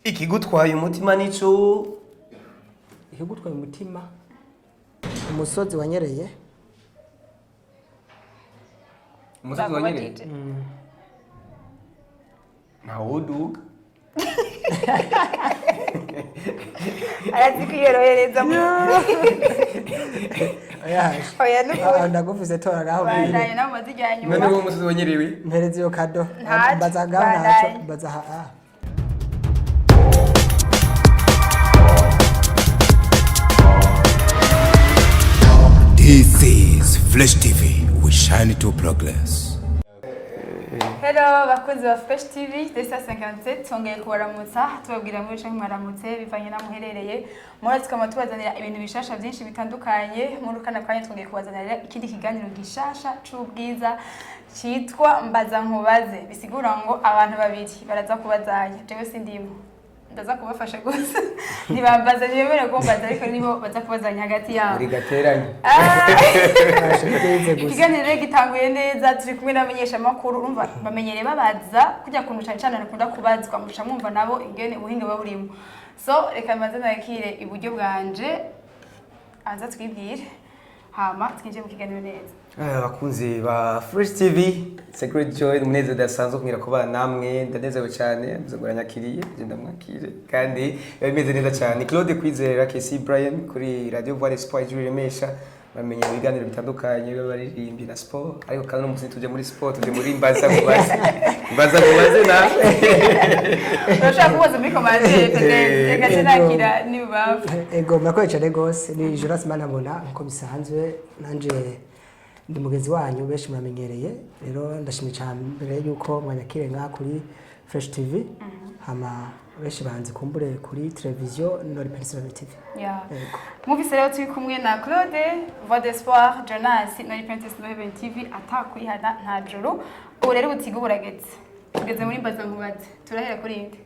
ikigutwaye umutima nico ikigutwaye umutima umusozi wanyereye umusozi wanyereye ntawuduga arazi kwiyorohereza mu oya ndaguvuze tora gaho bandanye nawe mazijyanye none wo umusozi wanyerewe mpereze yo kado bazaga naco bazaha This is Flash TV. We shine to progress. Hello bakunzi ba Fresh TV Desa 57 twongeye kubaramutsa tubabwira muri canke mwaramutse bivanye na muherereye muratse kama tubazanira ibintu bishasha byinshi bitandukanye muri kana kanya twongeye kubazanira ikindi kiganiro gishasha c'ubwiza cyitwa mbaza nkubaze bisigura ngo abantu babiri baraza kubazanya jewe sindimo ndaza kubafasha gusa ntibambaza nyemere ko mbaza ariko nibo baza kubazanya hagati yabo uri gateranye ikiganiro gitanguye neza turi kumwe n'abamenyesha makuru urumva bamenyereye babaza kujya kuntu cyane cyane nakunda kubazwa musha mwumva nabo ingene ubuhinga baburimo so reka maze nakire iburyo bwanje aza twibwire hama twinje mu kiganiro neza bakunzi ba Fresh TV Secret Joy umuneze dasanzwe kumira ko bana namwe ndanezewe cyane muzoguranyakiriye genda mwakire kandi bimeze neza cyane Claude Kwizera KC Brian kuri Radio Voix d'Espoir Juremesha bamenye ibiganiro bitandukanye baririmbi na sport ariko kandi no muzi tuje muri sport tuje muri mbaza kubaza na urashaka kubaza muri komande pede gace nakira niba ego murakoze cyane gose ni Jonas Manabona nko bisanzwe nanje ndi mugenzi wanyu benshi muramenyereye rero ndashimye cyane mbere yuko mwanyakire nka kuri Fresh TV hama benshi banze kumbure kuri televiziyo no personal TV muvise rero turi kumwe na Claude Voix d'Espoir Jonas no personal TV atakwihana nta juru ubu rero butiga buragetse tugeze muri mbaza nkubaze turahera kuri inde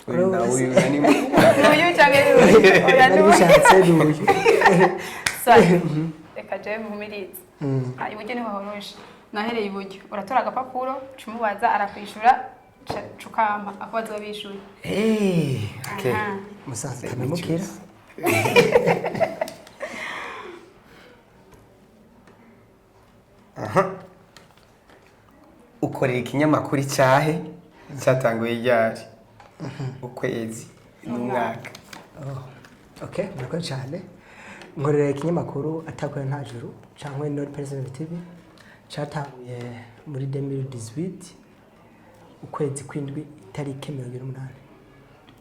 uyu nani uyu cyangwa uyu bishatse uyu sorry reka je mumirize iburyo niho horoshe nahereye iburyo uratora agapapuro cumubaza arakwishura cukama akwazo bishura okay musaza tamemukira ukorera ikinyamakuru cyahe cyatanguye ryari ukwezi n'umwaka okay murakoze cyane nkorera ikinyamakuru atakwera nta juru cyangwa no personal TV cyatanguye muri 2018 ukwezi kwindwi tariki 28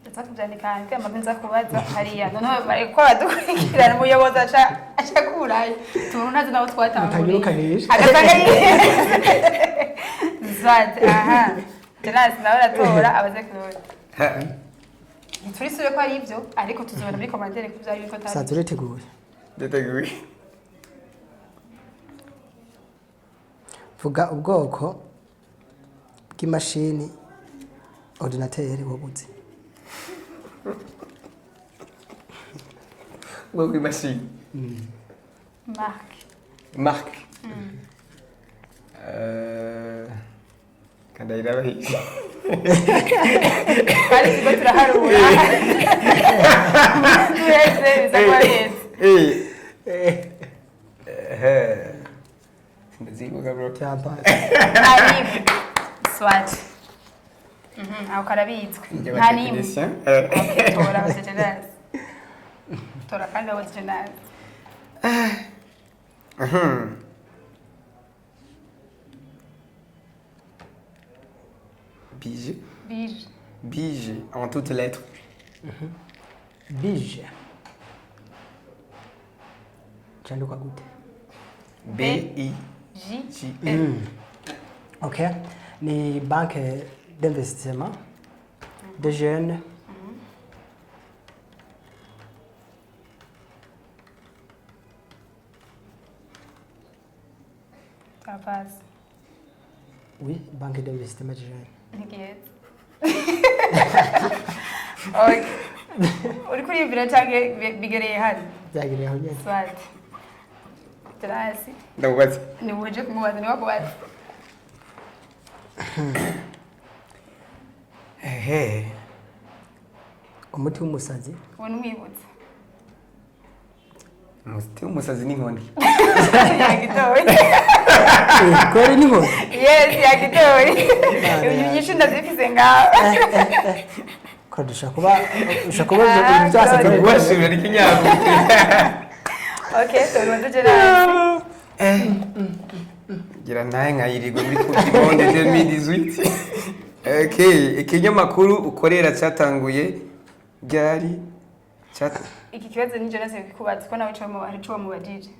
ndazakubyandika kandi amabenza kubaza hariya none bari ko badukurikirana umuyobozi acha kuraye tubona ntazi nawo twatanguriye agasanga zade aha Jonas nawe aratora abaze Claude turisubire ko ari ibyo ariko tuzobona muri commentaire ko byari biko tari sanzure teguye ndateguye vuga ubwoko bw'imashini ordinateur wobuze ubwoko bw'imashini marque kandi irabahiye kandi tuba turaharura twese bizakora neza ndazivuga bro cyapa ari swat aho karabitswe nta nimwe tora abajenerali tora kandi abajenerali Bige en toutes lettres. Bige cyandikwa gute B-I-G-E. Okay ni banque d'investissement de jeunes Capaz. Oui, banque d'investissement de jeunes. Ngiye. Okay. Uri kuri ibira cyangwa bigereye hano? Byagereye aho nyine. Swat. Terasi. Ndakubaza. Ni buje kumubaza ni wakubaza. umuti w'umusazi uwo n'umwibutsa umuti w'umusazi n'inkoni yagitoye kweri n'inkoni yes yagitoye ibintu byinshi ndazifise ngaho ko dushaka kuba ibintu byose ubashimira n'ikinyago okay so none nawe gira naye nkayirigwa muri Coupe du Monde 2018 okay ikinyamakuru ukorera cyatanguye ryari iki kibazo ni Jonas yakikubaza ko nawe cyo mubajije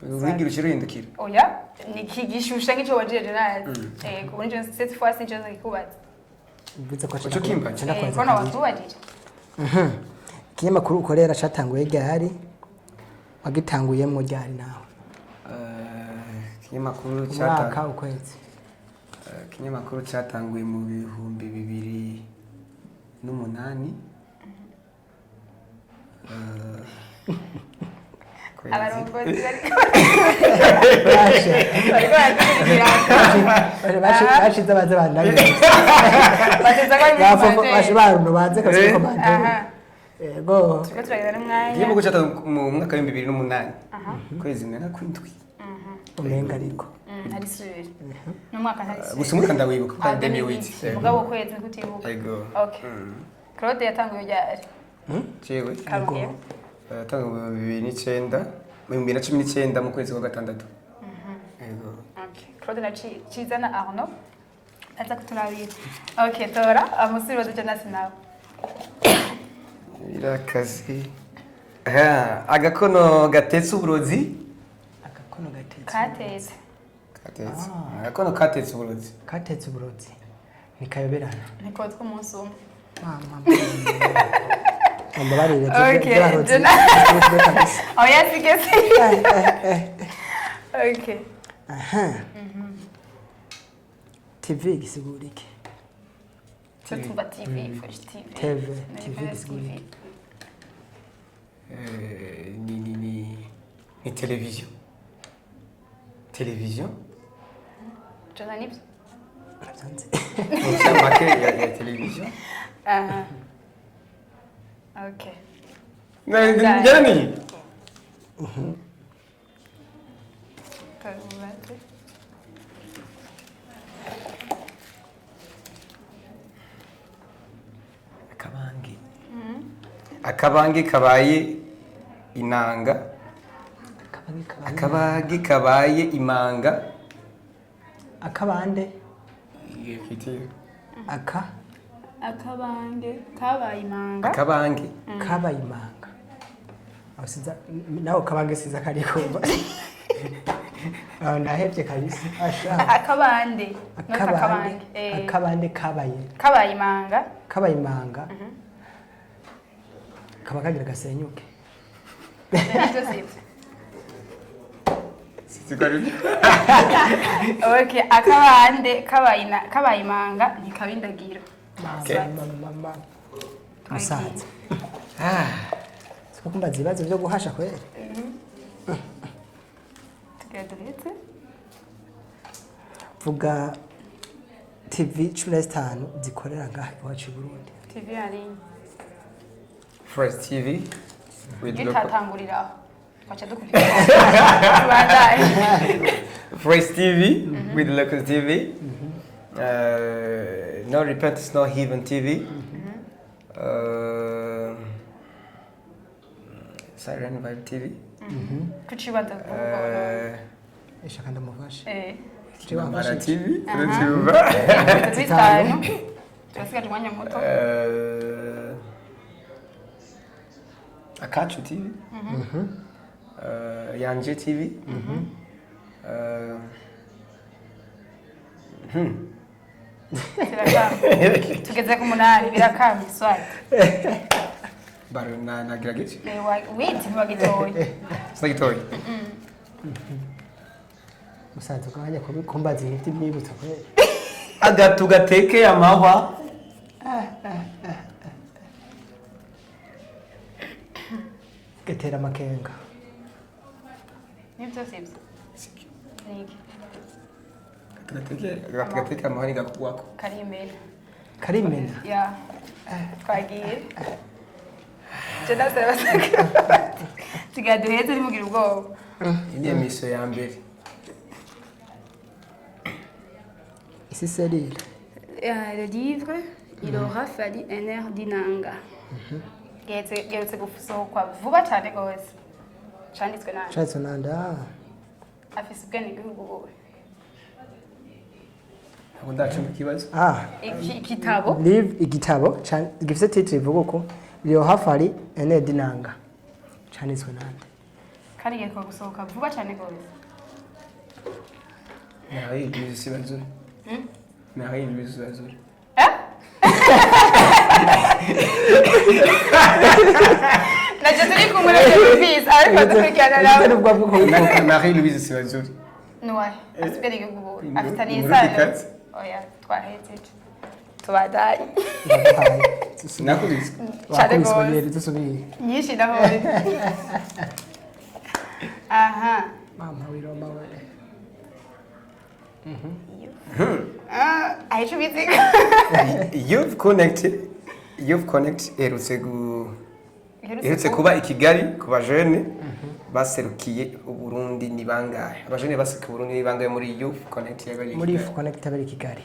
uringira ushirindukira oya ni kigishusha nk'icyo wajije nawe ku buryo cette fois c'est Jonas yakikubaza bivuze ko cyo kimba ko nawe watubajije ikinyamakuru ukorera cyatanguye ryari wagitanguyemo ryari nawe ikinyamakuru mwaka ukwezi ikinyamakuru cyatanguye mu 2008 abarongozi bashize abaze bandanye baruno kabisa ko bandanye yego ikinyamakuru cyatanguye mu mwaka wa 2008 kwezi nera kwindwi umenga ariko hari suri n'umwaka hari suri gusa umwaka ndawibuka ko ari 2008 mugabo kwezi kutibuka yego okay Claude yatanguye ryari jewe karuye yatanguye mu 2019 mu kwezi kwa gatandatu yego okay Claude na Cizana Arno aza kuturabira okay tora amusiri wazo Jonas nawe irakazi agakono gatetse uburozi katetse agakono katetse uburozi katetse uburozi nikayoberana niko tw'umunsi umwe ambabarire okay oh yes yes okay aha TV gisigurike tutumba TV fresh TV TV gisigurike ni televiziyo Jana nibyo Absanze Ucamake ya televiziyo okay Njani Karubate akabangi kabaye inanga akabagi kabaye imanga akabande akabange kabaye imanga akabangi kabaye imanga asiza naho kabange siza kariko ndahevye kabisa asha akabande akabande kabaye imanga kaba kagira gasenyuke okay akabande kabaye imanga ntikabindagira musaza siko kumbaza ibibazo byo guhasha kweli tugaduretse vuga TV 15 zikorera ngaha iwacu i Burundi TV ari Fresh TV itatangurira kwacha dukurikira Fresh TV with local TV No Repentance No Heaven TV Siren Vibe TV kuchibanza ishaka ndamufashe Mara TV Twitano turasigaje umwanya muto Akacu TV Yanje TV tugeze ku munani birakamye swati Baro na graduate wait ntibagitoye Sagitoy musaza ukanya kumbaza ibiti byibutsa kweli agatu gateke amahwa gatera makenga nibyo sibyo niki gateke amahwa ni gakuwako karimena karimena ya twagiye je ndasaba basaka tugaduheze nimugira ubwoba Iyi miso ya mbere. Ici c'est lire. Le livre, il aura fallu un air d'inanga. Geretse gusohokwa vuba cyane gose. Canditswe nande. Chanditswe nande. Afise ubwene bw'igihugu wowe. Ntabwo ndaca mu kibazo. Igitabo. Livre igitabo gifite titre ivuga uko il aura fallu un air d'inanga. Chanditswe nande. Kandi geretse gusohoka vuba cyane gose. Nawe ibibazo sibazuri. Nawe ibibazo sibazuri. Najya turi kumwe na Louise ariko dukurikirana nawe. Marie Louise sibazuri. Noy, asubira igihugu wowe. Afitaniye isano. Oya, twahejeje. Tubadaye. Nakubise. Cyane gose. Wakubise dusubire. Nyinshi ndahore. Aha. Mama wiromba we. Aheje ubizi. You've connect erutse kuba i Kigali ku bajene baserukiye Uburundi ni bangahe abajene baserukiye Uburundi ni bangahe muri Youth Connect yabari Muri Youth Connect yabari Kigali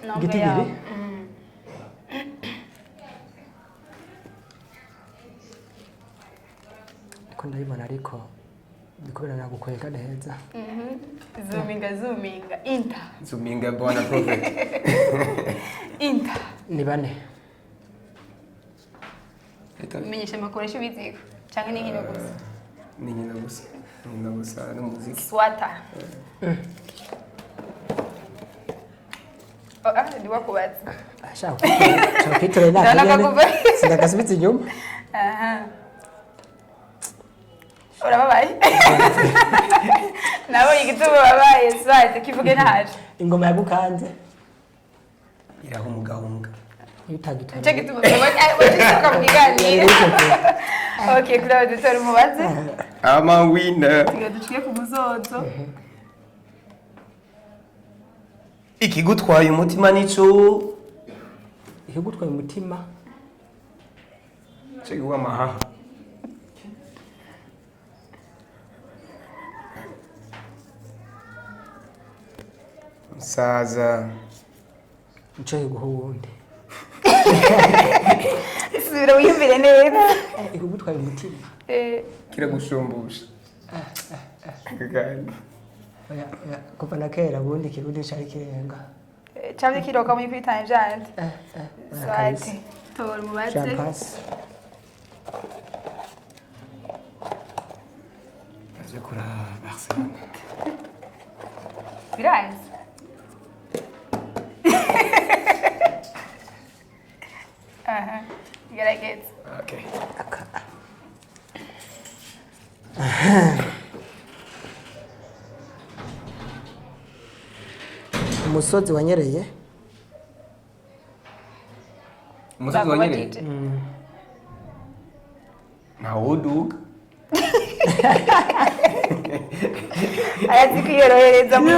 Nombre Giti yawe. giri ko ndabibona ariko bikubera nagukweka neza Zoominga Zuminga bwana prophet Inta ni bane Menyesha makoresho biziko cyangwa ni nkino gusa ni nyina gusa n'umuziki Swata ndi wakubaza ashaka kwitora naka sindakasubitse inyuma aha urababaye nabo igituba babaye swate kivuge naje ingoma yagukanze iraho umugahunga utagitora cyo gituba wajisuka mu kiganiro okay kuri woduterera umubaze ama winner tugaduciye ku muzozo ikigutwaye umutima nico ikigutwaye umutima cyo amahaha Saza nico yiguha uwundi isubira wiyumvire neza ikigutwaye umutima kiragushumbusha kagani kuva na kera ubundi ikirundi cari kirenga cyavye kiroka muri kwitana jante swate tora umubaze champagne aje kura Barcelona birazi aha gerageza okay umusozi wanyereye umusozi wanyereye ntawuduga ayazi kwiyorohereza mu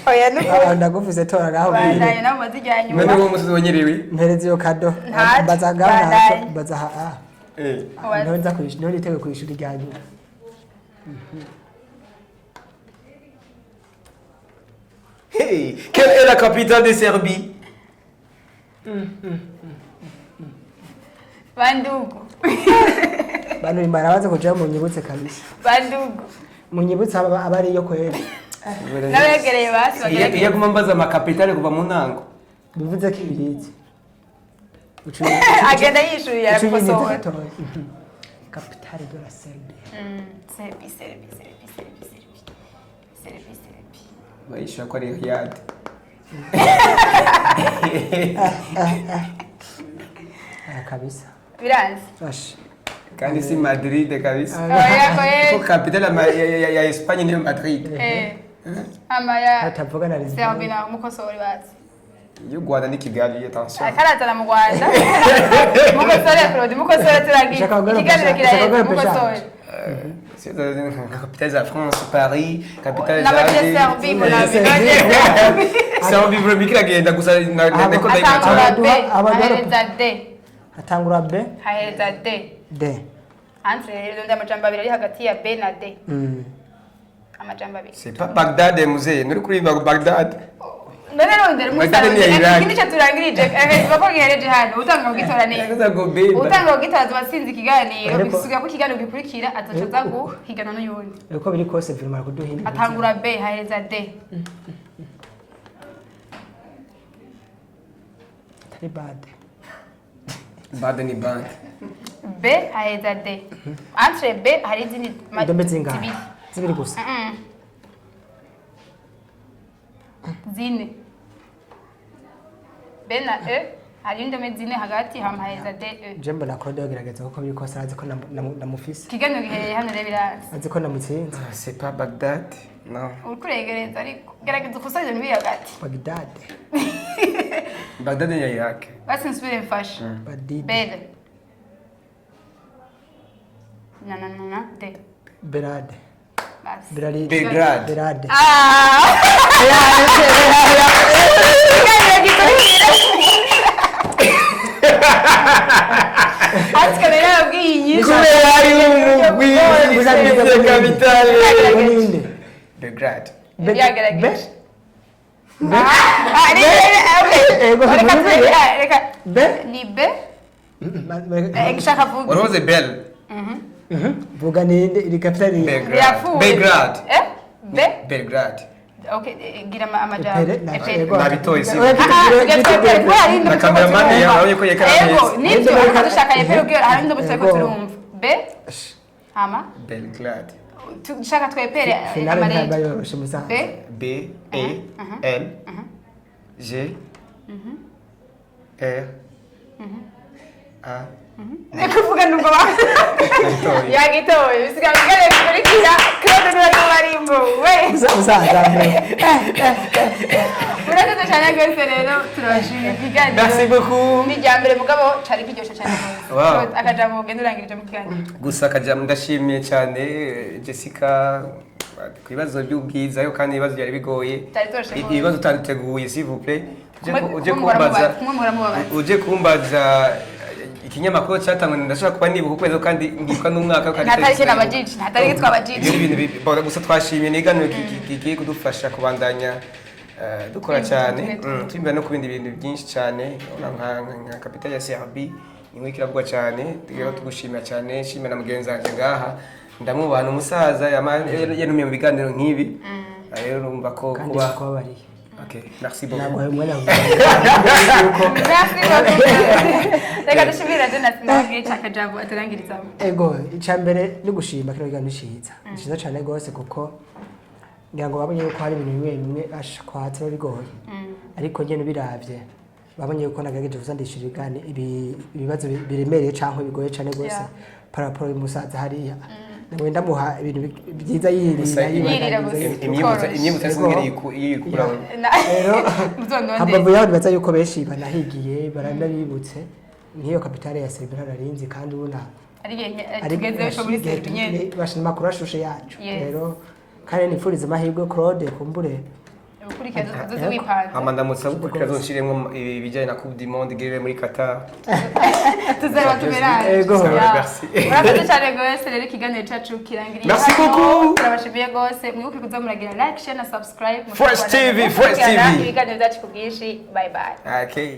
oya nuko ndagufise tora naho bandanye nawe mazijyanye none uwo musozi wanyerewe mpereza iyo kado Ntacyo, bazaga bandanye. bazaha eh none nza kwishura none itego kwishura ryanyu hey quelle est la capitale de Serbie bandugu bantu imbara baza kuja mu nyibutse kabisa bandugu mu nyibutse abari yo kwera n'abegereye basi iyo bagerageza guma mbaza amakapitale kuva mu ntango bivuze ko ibirizi agenda yishuye arakosohora capitale de la Serbie Serbie bayishura ko ari Riyad kabisa biranze ash kandi si Madrid kabisa oya ko capitale ya Espagne niyo Madrid amaya hatavuga na Lisbon Serbie na mukosori basi y'u Rwanda ni Kigali attention akaratana mu Rwanda mukosori Claude mukosori turagiye ikiganiro kiraye mukosori c'est la capitale de la France Paris capitale n'abadiye Serbie sawa bibro bikiragenda gusa ndeko Hatangura ndayikata B, Abadora- hahereza D. hatangura B Hahereza D. D Entre rero ndamajambo abiri ari hagati ya B na D. Amajambo abiri. c'est pas Bagdad muzee nuri kuri Bagdad None rondera Bagdad ni ya umusaza. Iraq. Ikindi cyo turangirije. Bako gihereje hano utanga kugitora neza. yaza go beba Utanga kugitora tubasinze ikiganiro Ariko- bisubiye ko ikiganiro gikurikira azoca za guhigana n'uyundi. uko biri kose firma kuduhindura Atangura B hahereza D. tari bad bad ni bad B hahereza D. Entre B hari izindi indome zingahe zibiri. zibiri gusa Zine. B na E hari indome zine hagati hama hahereza D E. jembo na Claude yogerageza uko biri kose arazi ko namufise Ikiganiro gihereye hano rero birazi. azi ko namutsinze c'est pas Bagdad non Uri kuregereza ariko gerageza ukusanya ibintu biri hagati. Bagdad Bagdad ni ya Iraq Basi nsubire mfashe. Badid Bele. Na D. Berade Basi. Berari Belgrade Berade Ikiganiro gikurikira. Ati rero yabwiye inyishu. kubera ari umugwi w'ise capitale ninde Belgrade Byagerageje. B Ego reka B ni B. Gishaka vuga. Oroze Bel vuga ninde iri capital Yafuwe. Belgrade B. Belgrade Okay, gira amajambo. nabitoye si Na cameraman yawe ko yekara Ego, neza nibyo dushaka yepero byo hari ndo butse ko turumva. B. Hama. Belgrade Dushaka twepere finale amarege. ntabwo yoroshe musaza B. B E L G R A Nikuvuga nubwo ba. Yagitoye, bisigaye bigare kurikira Claude niba marimbo. We. musaza Murakoze cyane rwose rero turabashimiye ikiganiro. merci beaucoup Ni ryambere mugabo cari kiryoshe cyane rwose. Wow. Akajambo ugenda urangirije mu kiganiro. gusa kajya ndashimiye cyane Jessica ku bibazo by'ubwiza yo kandi ibibazo byari bigoye Cyari toroshe. ibibazo utanditeguye s'il vous plaît Kumwe uje kumbaza ikinyamakuru cyatangwa ndashaka kuba nibuka ukwezi kandi ngikwa n'umwaka kandi Ntatariki nabajiji, ntatariki twabajiji. ibyo bintu gusa twashimiye n'iganiro kigiye kudufasha kubandanya dukora cyane tumbera no ku bindi bintu byinshi cyane nka kapitale ya CRB nimwe kiravugwa cyane rero tugushimira cyane shimira na mugenzi wanjye ngaha ndamubana umusaza yanumiye mu biganiro nk'ibi rero numva ko kandi kuba bakubabariye okay merci beaucoup ntabwo umwana Merci beaucoup. Reka dushimira Jonathan nabwiye cyakajambo aturangirizamo. ego icambere ni gushima kino kiganiro ciza ciza cyane gose kuko ngira ngo babonye ko hari ibintu bimwe bimwe ashkwatse bigoye ariko nyene biravye babonye ko nagerageje kuzandishira ibibazo biremereye canke bigoye cyane gose paraporo y'umusaza hariya nawe ndamuha ibintu byiza Yirira gusa. imyibutsa singeri yikura rero Muzondonde. hambavu yaho nibaza yuko benshi banahigiye baranabibutse nk'iyo kapitale ya Serbia rarinzi kandi ubona Ari tugeze cyo muri Serbia nyene. bashima makuru ashushe yacu Yes. rero kandi nipfuriza amahirwe Claude kumbure Ukurikira zo wipanze. amandamutsa gukurikira zonshiremwe ibijyanye na Coupe du Monde igere muri Qatar Tuzaba tumera. Ego. Merci. Murakoze cyane rwose rero ikiganiro cyacu kirangiriye. Merci hano. beaucoup. Turabashimiye rwose mwibuke kuza muragira like, share na subscribe. Fresh TV, Fresh TV. Ibiganiro byacu ku bwinshi. Bye bye. okay